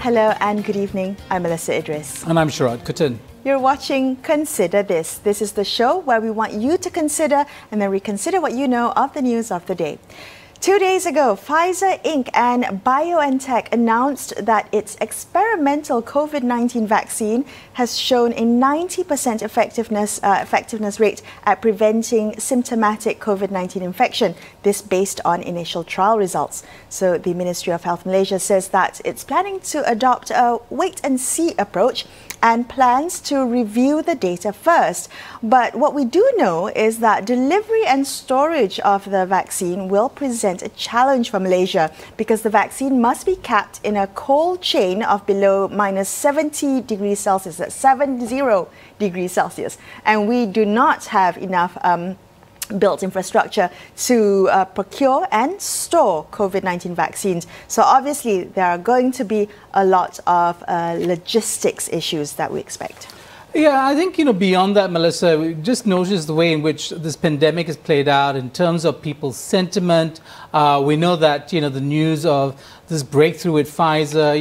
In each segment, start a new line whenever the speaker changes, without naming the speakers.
Hello and good evening. I'm Melissa Idris.
And I'm Mesyuarat.
You're watching Consider This. This is the show where we want you to consider and then reconsider what you know of the news of the day. 2 days ago, Pfizer Inc. and BioNTech announced that its experimental COVID-19 vaccine has shown a 90% effectiveness rate at preventing symptomatic COVID-19 infection. This based on initial trial results. So the Ministry of Health Malaysia says that it's planning to adopt a wait-and-see approach and plans to review the data first. But what we do know is that delivery and storage of the vaccine will present a challenge for Malaysia because the vaccine must be kept in a cold chain of below minus 70 degrees Celsius, that's 70 degrees Celsius. And we do not have enough built infrastructure to procure and store COVID-19 vaccines. So obviously there are going to be a lot of logistics issues that we expect.
Yeah, I think, beyond that, Melissa, we just noticed the way in which this pandemic has played out in terms of people's sentiment. We know that, the news of this breakthrough with Pfizer,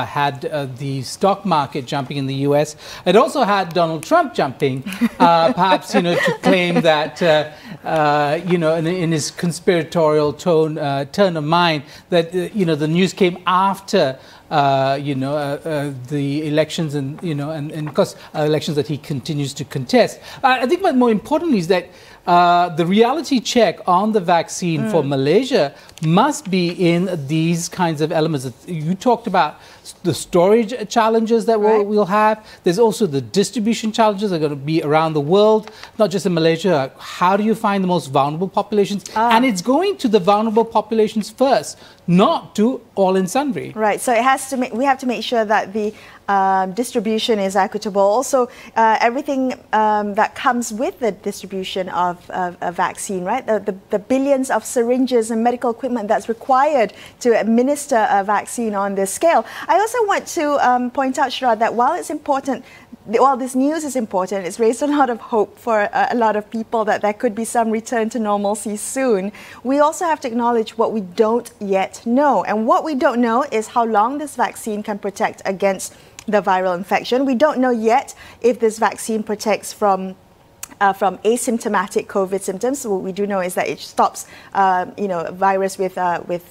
had the stock market jumping in the US. It also had Donald Trump jumping, perhaps, to claim that, in his conspiratorial turn of mind, that, the news came after the elections and of course elections that he continues to contest. I think what more importantly is that the reality check on the vaccine for Malaysia must be in these kinds of elements that you talked about. The storage challenges that we'll have. There's also the distribution challenges that are going to be around the world, not just in Malaysia. How do you find the most vulnerable populations? And it's going to the vulnerable populations first, not to all and sundry. Right.
So it has to we have to make sure that the distribution is equitable. Also, everything that comes with the distribution of a vaccine, right? The billions of syringes and medical equipment that's required to administer a vaccine on this scale. I also want to point out, Shra, that while it's important, while this news is important, it's raised a lot of hope for a lot of people that there could be some return to normalcy soon. We also have to acknowledge what we don't yet know. And what we don't know is how long this vaccine can protect against the viral infection. We don't know yet if this vaccine protects from asymptomatic COVID symptoms. So what we do know is that it stops, virus with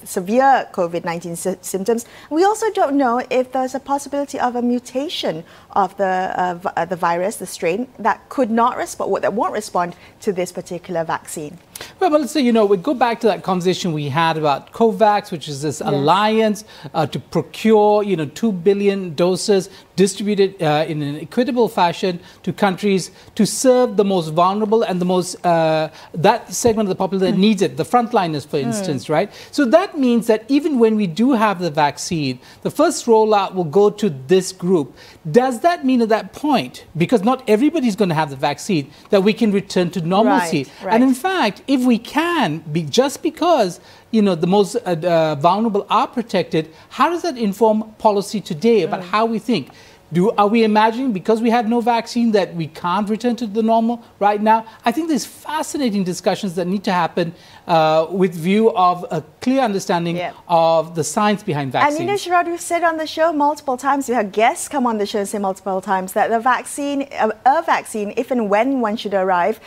severe COVID-19 symptoms. We also don't know if there's a possibility of a mutation of the virus, the strain, that could not respond, that won't respond to this particular vaccine.
Well, let's say, we go back to that conversation we had about COVAX, which is this alliance to procure, 2 billion doses distributed in an equitable fashion to countries to serve the most vulnerable and the most, that segment of the population that needs it, the frontliners, for instance, right? So that means that even when we do have the vaccine, the first rollout will go to this group. Does that mean at that point, because not everybody's going to have the vaccine, that we can return to normalcy?
Right.
And in fact, if we can, just because the most vulnerable are protected, how does that inform policy today about how we think? Are we imagining, because we have no vaccine, that we can't return to the normal right now? I think there's fascinating discussions that need to happen with view of a clear understanding of the science behind vaccines.
And Sharad, we've said on the show multiple times, we have guests come on the show and say multiple times that the vaccine, a vaccine, if and when one should arrive,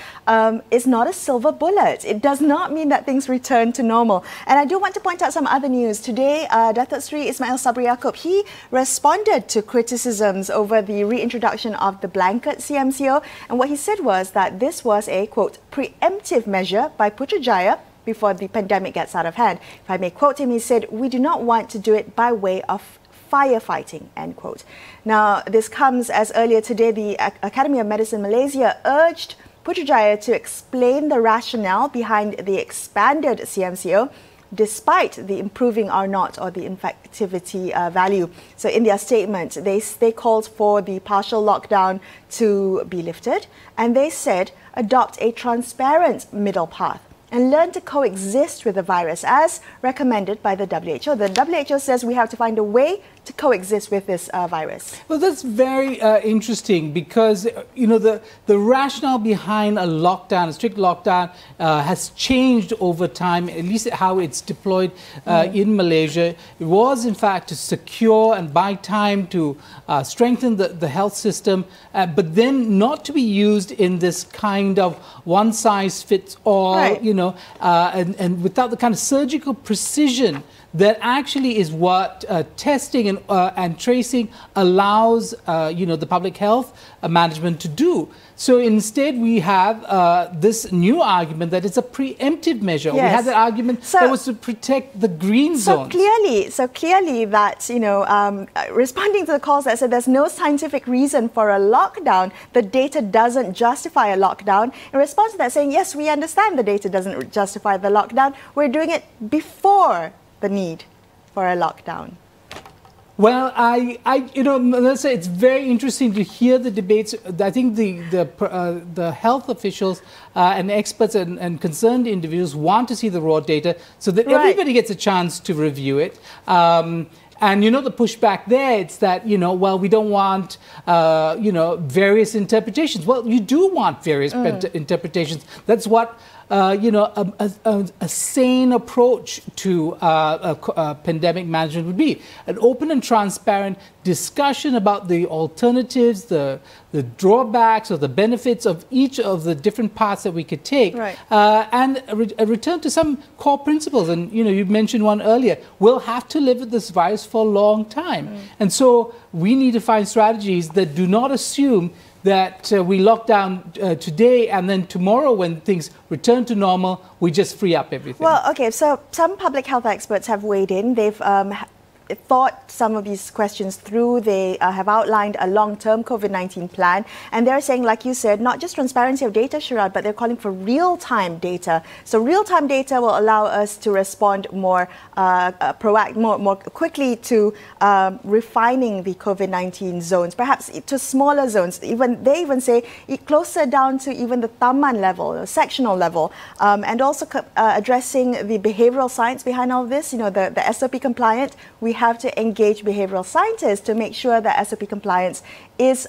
is not a silver bullet. It does not mean that things return to normal. And I do want to point out some other news. Today, Datuk Sri Ismail Sabri Yaakob, he responded to criticism over the reintroduction of the blanket CMCO, and what he said was that this was a, quote, preemptive measure by Putrajaya before the pandemic gets out of hand. If I may quote him, he said, "We do not want to do it by way of firefighting," end quote. Now, this comes as earlier today the Academy of Medicine Malaysia urged Putrajaya to explain the rationale behind the expanded CMCO, despite the improving R0 or the infectivity value. So in their statement, they called for the partial lockdown to be lifted, and they said adopt a transparent middle path. and learn to coexist with the virus, as recommended by the WHO. The WHO says we have to find a way to coexist with this virus.
Well, that's very interesting because, you know, the rationale behind a lockdown, a strict lockdown, has changed over time, at least how it's deployed in Malaysia. It was, in fact, to secure and buy time to strengthen the health system, but then not to be used in this kind of one-size-fits-all,
right,
you know, and without the kind of surgical precision that actually is what testing and tracing allows, you know, the public health management to do. So instead, we have this new argument that it's a preemptive measure.
Yes.
We had the argument that was to protect the green zones.
So clearly, that, you know, responding to the calls that said there's no scientific reason for a lockdown, the data doesn't justify a lockdown. In response to that, saying yes, we understand the data doesn't justify the lockdown. We're doing it before the need for a lockdown.
Well, you know, Melissa, it's very interesting to hear the debates. I think the health officials and experts and concerned individuals want to see the raw data so that everybody gets a chance to review it. And, you know, the pushback there, it's that, you know, well, we don't want, you know, various interpretations. Well, you do want various interpretations. That's what, you know, a sane approach to pandemic management would be. An open and transparent discussion about the alternatives, the drawbacks or the benefits of each of the different paths that we could take, and a return to some core principles. And, you know, you mentioned one earlier. We'll have to live with this virus for a long time. And so we need to find strategies that do not assume that we lock down today and then tomorrow when things return to normal, we just free up everything.
Well, okay, so some public health experts have weighed in. They've thought some of these questions through. They have outlined a long-term COVID-19 plan, and they're saying, like you said, not just transparency of data, Sharad, but they're calling for real-time data. So real-time data will allow us to respond more more quickly to refining the COVID-19 zones, perhaps to smaller zones. They even say closer down to even the Taman level, or sectional level, and also addressing the behavioral science behind all of this. You know, the SOP compliant. We have to engage behavioral scientists to make sure that SOP compliance is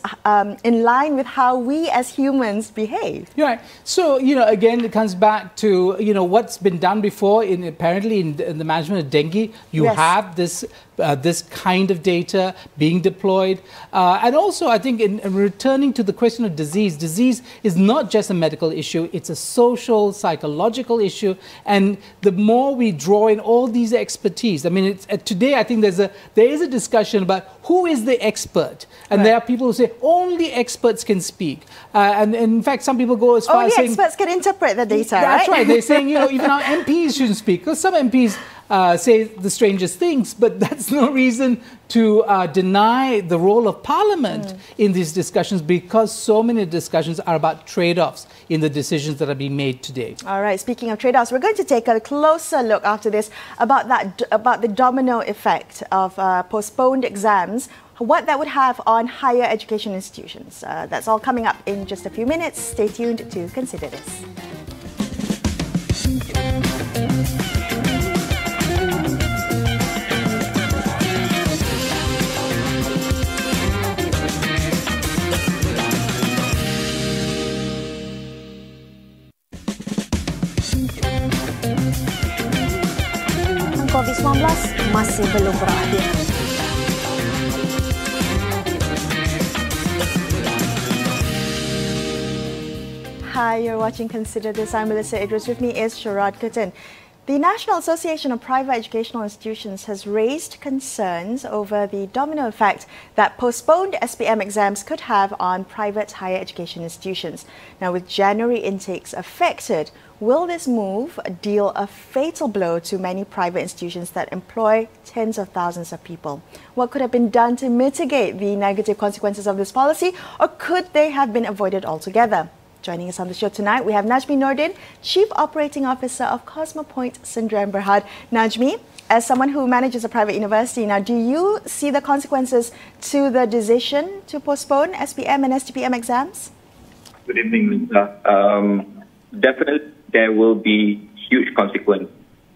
in line with how we as humans behave.
Right. So, you know, again, it comes back to, you know, what's been done before. Apparently in the management of dengue, you have this kind of data being deployed. And also, I think in returning to the question of disease is not just a medical issue, it's a social, psychological issue. And the more we draw in all these expertise, I mean, today I think there is a discussion about who is the expert. And there are people who say only experts can speak. And in fact, some people go as far as saying...
Only experts can interpret the data,
That's right. They're saying, you know, even our MPs shouldn't speak. Because some MPs say the strangest things, but that's no reason to deny the role of Parliament in these discussions, because so many discussions are about trade-offs in the decisions that are being made today. All
right, speaking of trade-offs, we're going to take a closer look after this about the domino effect of postponed exams, what that would have on higher education institutions. That's all coming up in just a few minutes. Stay tuned to Consider This. COVID-19 masih belum berakhir. Hi, you're watching Consider This. I'm Melissa Idris. With me is Sharad Kuttan. The National Association of Private Educational Institutions has raised concerns over the domino effect that postponed SPM exams could have on private higher education institutions. Now, with January intakes affected, will this move deal a fatal blow to many private institutions that employ tens of thousands of people? What could have been done to mitigate the negative consequences of this policy, or could they have been avoided altogether? Joining us on the show tonight, we have Najmi Nordin, Chief Operating Officer of Cosmopoint Sdn Bhd. Najmi, as someone who manages a private university now, do you see the consequences to the decision to postpone SPM and STPM exams?
Good evening, Lisa. Definitely, there will be huge consequence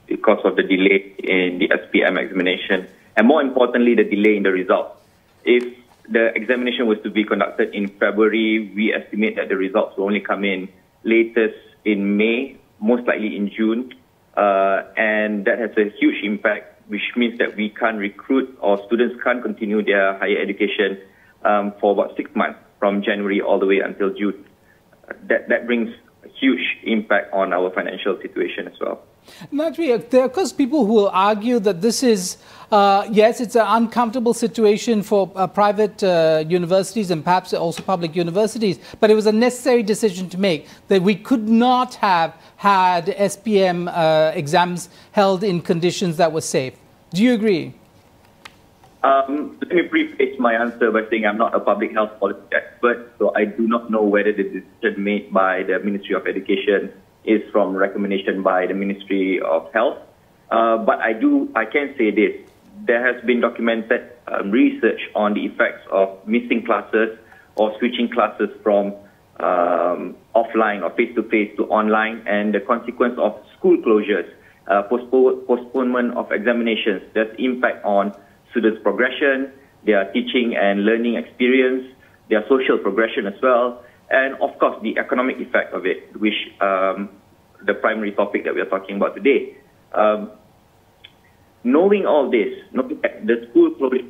because of the delay in the SPM examination, and more importantly, the delay in the results. If the examination was to be conducted in February, we estimate that the results will only come in latest in May, most likely in June, and that has a huge impact, which means that we can't recruit, or students can't continue their higher education for about 6 months, from January all the way until June. That brings a huge impact on our financial situation as well.
Najmi, there are, of course, people who will argue that this is, yes, it's an uncomfortable situation for private universities and perhaps also public universities, but it was a necessary decision to make, that we could not have had SPM exams held in conditions that were safe. Do you agree?
Let me preface my answer by saying I'm not a public health policy expert, so I do not know whether the decision made by the Ministry of Education is from recommendation by the Ministry of Health. But I can say this. There has been documented research on the effects of missing classes or switching classes from offline or face-to-face to online, and the consequence of school closures, postponement of examinations. There's impact on students' progression, their teaching and learning experience, their social progression as well, and of course the economic effect of it, which the primary topic that we are talking about today. Knowing all this, knowing that the school closure,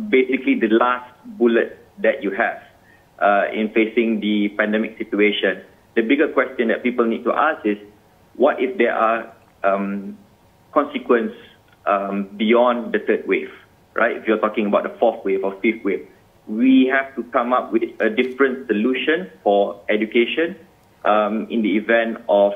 basically the last bullet that you have in facing the pandemic situation, the bigger question that people need to ask is, what if there are consequences beyond the third wave, right? If you're talking about the fourth wave or fifth wave, we have to come up with a different solution for education in the event of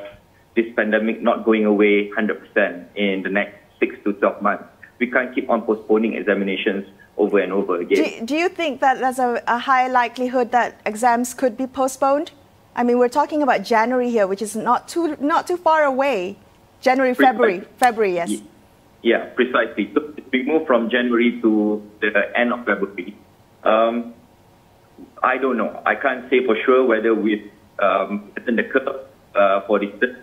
this pandemic not going away 100% in the next 6 to 12 months. We can't keep on postponing examinations over and over again.
Do you think that there's a high likelihood that exams could be postponed? I mean, we're talking about January here, which is not too far away. January, February, yes.
Yeah, precisely. So we move from January to the end of February. I don't know. I can't say for sure whether we've gotten the curve for this.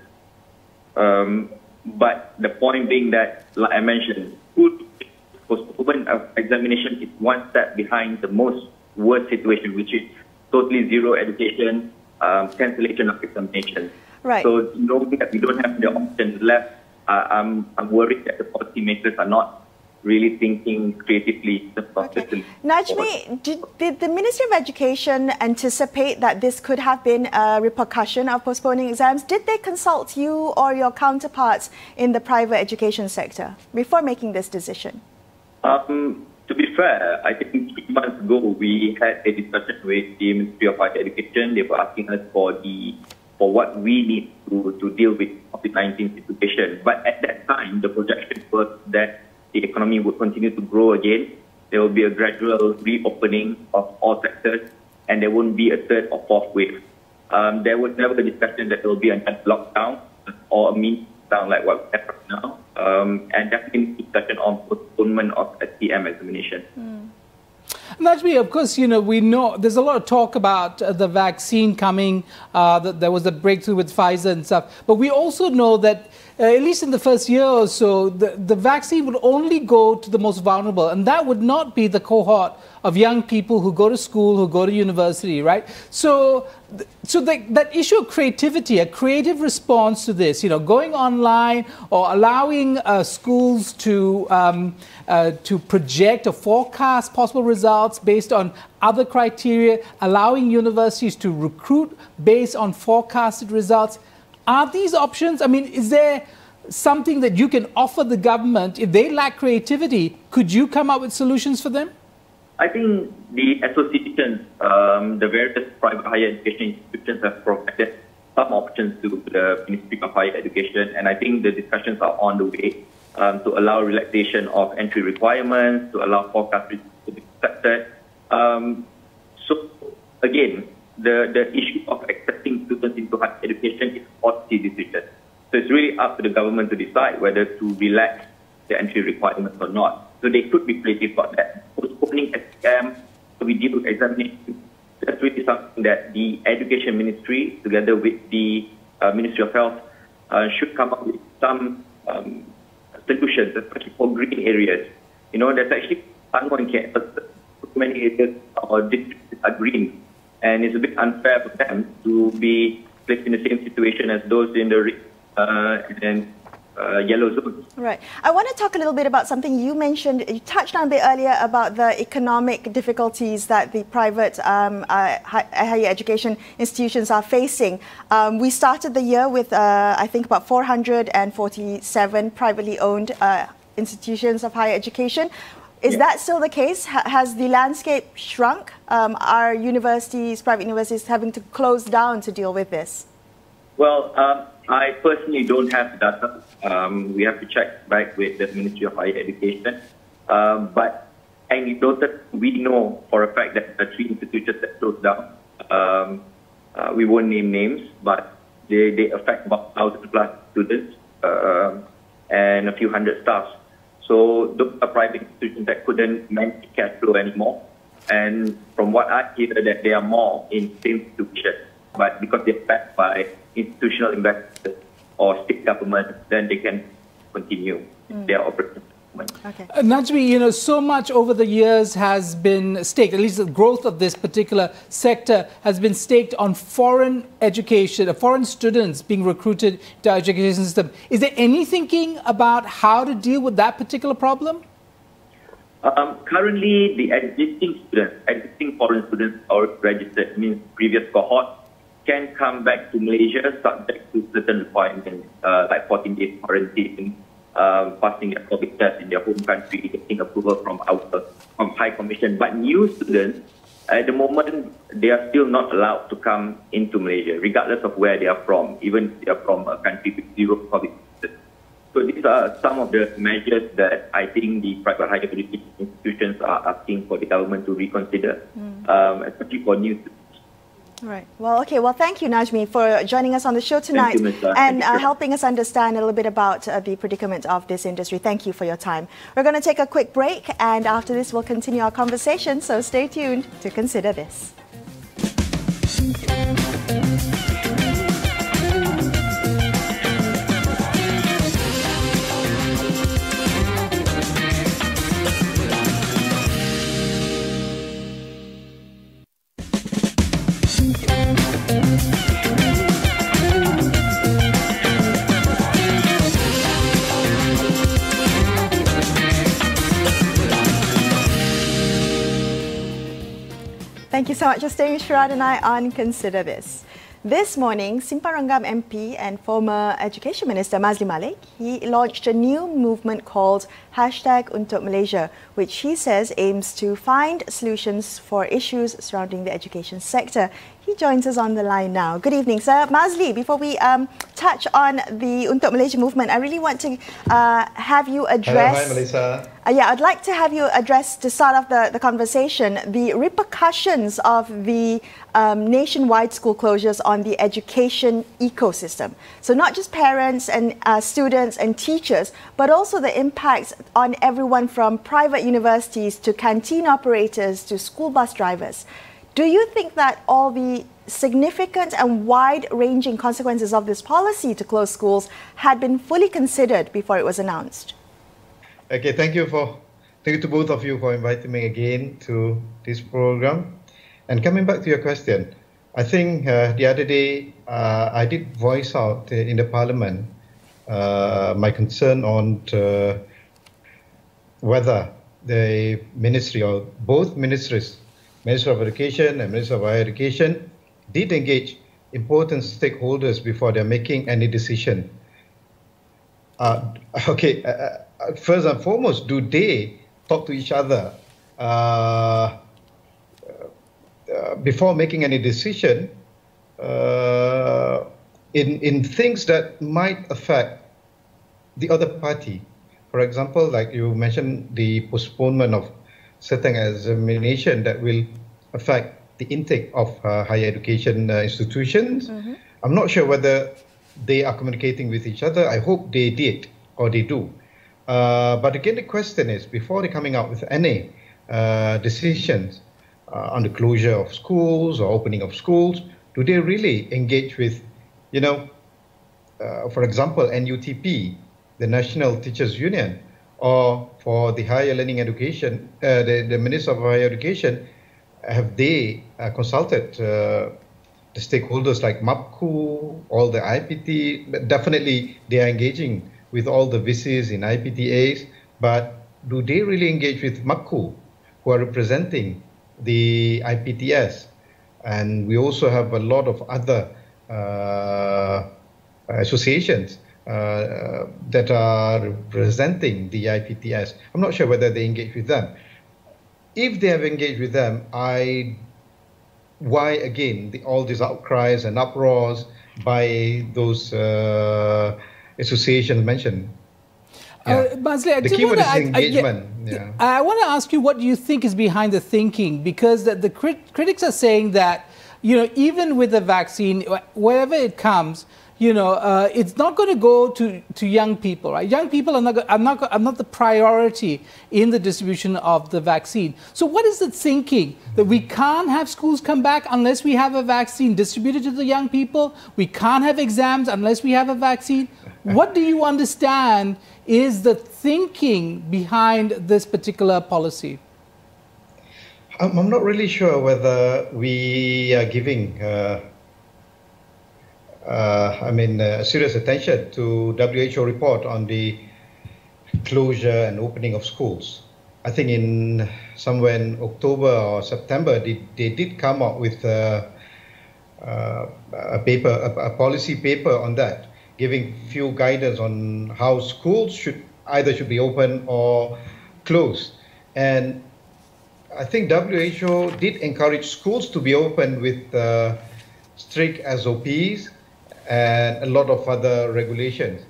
But the point being that, like I mentioned, postponement of examination is one step behind the most worst situation, which is totally zero education, cancellation of examinations.
Right.
So knowing that we don't have the options left, I'm worried that the policymakers are not really thinking creatively.
Okay. Najmi, did the Ministry of Education anticipate that this could have been a repercussion of postponing exams? Did they consult you or your counterparts in the private education sector before making this decision?
To be fair, I think 3 months ago we had a discussion with the Ministry of Higher Education. They were asking us for what we need to deal with COVID-19 situation. But at that time, the projection was that the economy would continue to grow again. There will be a gradual reopening of all sectors, and there won't be a third or fourth wave. There was never a discussion that there will be a lockdown or a mini lockdown like what we have right now, and definitely discussion on postponement of SPM examination.
Najmi, of course, we know there's a lot of talk about the vaccine coming, that there was a breakthrough with Pfizer and stuff. But we also know that, at least in the first year or so, the vaccine would only go to the most vulnerable. And that would not be the cohort of young people who go to school, who go to university, right? So that issue of creativity, a creative response to this, going online or allowing schools to project or forecast possible results based on other criteria, allowing universities to recruit based on forecasted results. Are these options? I mean, is there something that you can offer the government? If they lack creativity, could you come up with solutions for them?
I think the associations, the various private higher education institutions have provided some options to the Ministry of Higher Education, and I think the discussions are on the way to allow relaxation of entry requirements, to allow forecast to be accepted. So again, the issue of accepting students into higher education is a policy decision. So it's really up to the government to decide whether to relax the entry requirements or not. So they could be creative about that. Postponing exams, so we deal with examinations, that's really something that the Education Ministry, together with the Ministry of Health, should come up with some solutions, especially for green areas. There's actually so many areas or districts are green, and it's a bit unfair for them to be placed in the same situation as those in the yellow zones.
Right. I want to talk a little bit about something you mentioned. You touched on a bit earlier about the economic difficulties that the private higher education institutions are facing. We started the year with, I think, about 447 privately owned institutions of higher education. Is that still the case? Has the landscape shrunk? Are universities, private universities, having to close down to deal with this?
Well, I personally don't have data. We have to check back with the Ministry of Higher Education. But anecdotally, we know for a fact that the 3 institutions that closed down, we won't name names, but they affect about 1,000 plus students and a few hundred staff. So those are private institutions that couldn't manage cash flow anymore. And from what I hear, that they are more in the same situation. But because they're backed by institutional investors or state government, then they can continue their operations.
Okay.
Najmi, so much over the years has been staked, at least the growth of this particular sector has been staked on foreign education, foreign students being recruited to our education system. Is there any thinking about how to deal with that particular problem?
Currently, the existing foreign students are registered, means previous cohort, can come back to Malaysia subject to certain requirements, like 14 days quarantine, passing their COVID test in their home country, getting approval from High Commission. But new students, at the moment, they are still not allowed to come into Malaysia, regardless of where they are from, even if they are from a country with zero COVID tests. So these are some of the measures that I think the private higher education institutions are asking for the government to reconsider, especially for new students.
Right. Well, okay. Well, thank you, Najmi, for joining us on the show tonight and helping us understand a little bit about the predicament of this industry. Thank you for your time. We're going to take a quick break, and after this, we'll continue our conversation. So stay tuned to Consider This. Thank you so much for staying with Mesyuarat and I on Consider This. This morning, Simpang Renggam MP and former Education Minister Mazli Malik, he launched a new movement called #Untuk Malaysia, which he says aims to find solutions for issues surrounding the education sector. He joins us on the line now. Good evening, sir. Mazli, before we touch on the Untuk Malaysia movement, I really want to have you address...
Hello, hi, Melissa.
I'd like to have you address, to start off the conversation, the repercussions of the nationwide school closures on the education ecosystem. So not just parents and students and teachers, but also the impacts on everyone from private universities to canteen operators to school bus drivers. Do you think that all the significant and wide-ranging consequences of this policy to close schools had been fully considered before it was announced?
Okay, thank you to both of you for inviting me again to this program. And coming back to your question, I think the other day I did voice out in the Parliament my concern on whether the ministry or both ministries, Minister of Education and Minister of Higher Education, did engage important stakeholders before they're making any decision. First and foremost, do they talk to each other before making any decision in things that might affect the other party? For example, like you mentioned, the postponement of certain examination that will affect the intake of higher education institutions. I'm not sure whether they are communicating with each other. I hope they did or they do. But again, the question is, before they're coming out with any decisions on the closure of schools or opening of schools, do they really engage with, for example, NUTP, the National Teachers Union, or for the higher learning education, the Minister of Higher Education, have they consulted the stakeholders like MAPKU, all the IPT? Definitely they are engaging with all the VCs in IPTAs, but do they really engage with MAPKU, who are representing the IPTS? And we also have a lot of other associations that are representing the IPTS. I'm not sure whether they engage with them. If they have engaged with them, why again all these outcries and uproars by those associations mentioned?
Mazli,
the keyword is engagement.
I want to ask you, what do you think is behind the thinking? Because the critics are saying that, even with the vaccine, wherever it comes, it's not going to go to young people, right? Young people are not the priority in the distribution of the vaccine. So what is the thinking? That we can't have schools come back unless we have a vaccine distributed to the young people? We can't have exams unless we have a vaccine? What do you understand is the thinking behind this particular policy?
I'm not really sure whether we are giving serious attention to WHO report on the closure and opening of schools. I think in somewhere in October or September, they did come up with a policy paper on that, giving few guidance on how schools should be open or closed. And I think WHO did encourage schools to be open with strict SOPs and a lot of other regulations.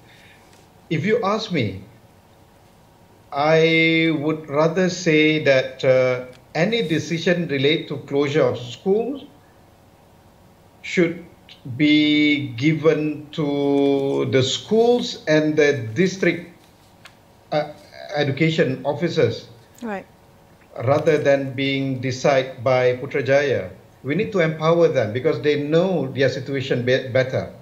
If you ask me, I would rather say that any decision related to closure of schools should be given to the schools and the district education officers,
right,
rather than being decided by Putrajaya. We need to empower them because they know their situation better.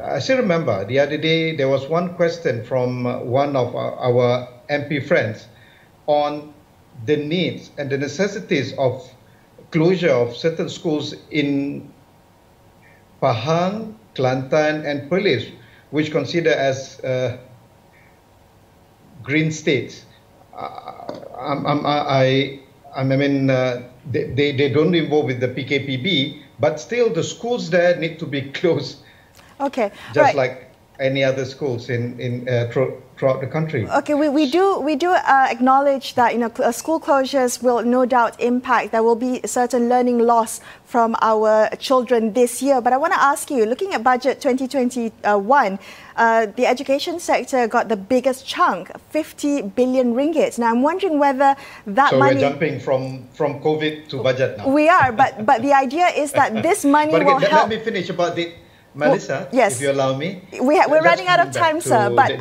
I still remember the other day there was one question from one of our MP friends on the needs and the necessities of closure of certain schools in Pahang, Kelantan, and Perlis, which consider as green states. They don't involve with the PKPB, but still the schools there need to be closed.
Okay,
just like any other schools throughout the country.
Okay, we do acknowledge that school closures will no doubt impact. There will be certain learning loss from our children this year. But I want to ask you, looking at budget 2021, the education sector got the biggest chunk, 50 billion ringgit. Now I'm wondering whether that money.
So we're jumping from COVID to budget now.
We are, but the idea is that this money will help.
Let me finish about the. Melissa,
yes,
if you allow me.
We're running out of time, sir, but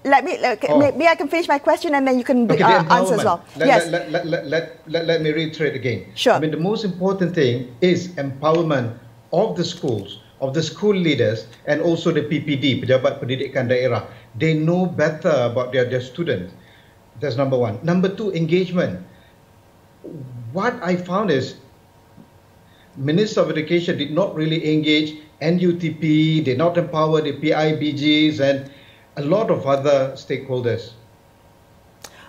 maybe I can finish my question and then you can answer as well.
Let me reiterate again.
Sure.
I mean, the most important thing is empowerment of the schools, of the school leaders, and also the PPD, Pejabat Pendidikan Daerah. They know better about their students. That's number one. Number two, engagement. What I found is Minister of Education did not really engage NUTP, did not empower the PIBGs and a lot of other stakeholders.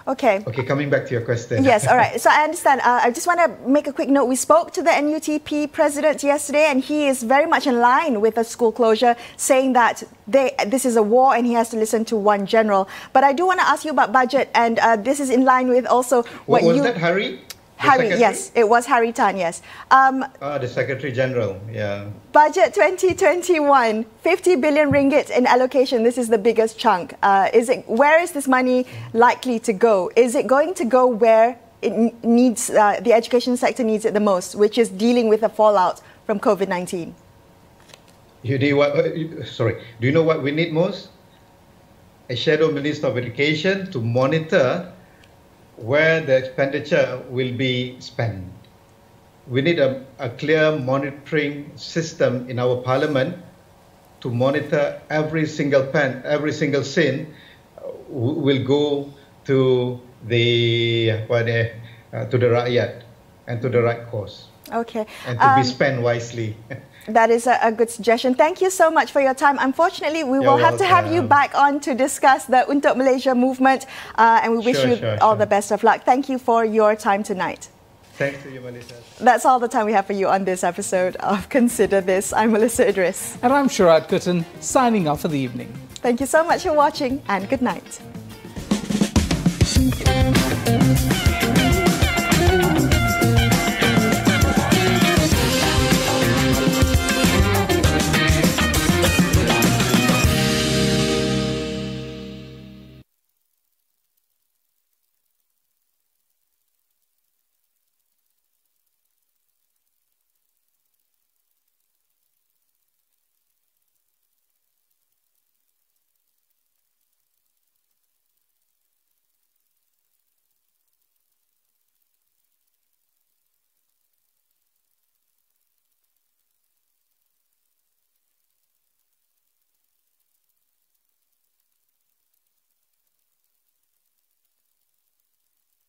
Okay,
coming back to your question.
Yes, all right. So I understand. I just want to make a quick note. We spoke to the NUTP president yesterday and he is very much in line with the school closure, saying that this is a war and he has to listen to one general. But I do want to ask you about budget, and this is in line with also what
was that Harry?
Harry, yes, it was Harry Tan, yes.
The Secretary General, yeah.
Budget 2021, 50 billion ringgit in allocation. This is the biggest chunk. Where is this money likely to go? Is it going to go where it needs, the education sector needs it the most, which is dealing with the fallout from COVID-19?
Do you know what we need most? A shadow Minister of Education to monitor where the expenditure will be spent. We need a clear monitoring system in our Parliament to monitor every single pen, every single sin will go to the rakyat and to the right cause.
Okay.
And to be spent wisely.
That is a good suggestion. Thank you so much for your time. Unfortunately, we will have to have you back on to discuss the Untuk Malaysia movement, and we wish you all the best of luck. Thank you for your time tonight.
Thanks to you, Melissa.
That's all the time we have for you on this episode of Consider This. I'm Melissa Idris.
And I'm Mesyuarat Kutan, signing off for the evening.
Thank you so much for watching, and good night.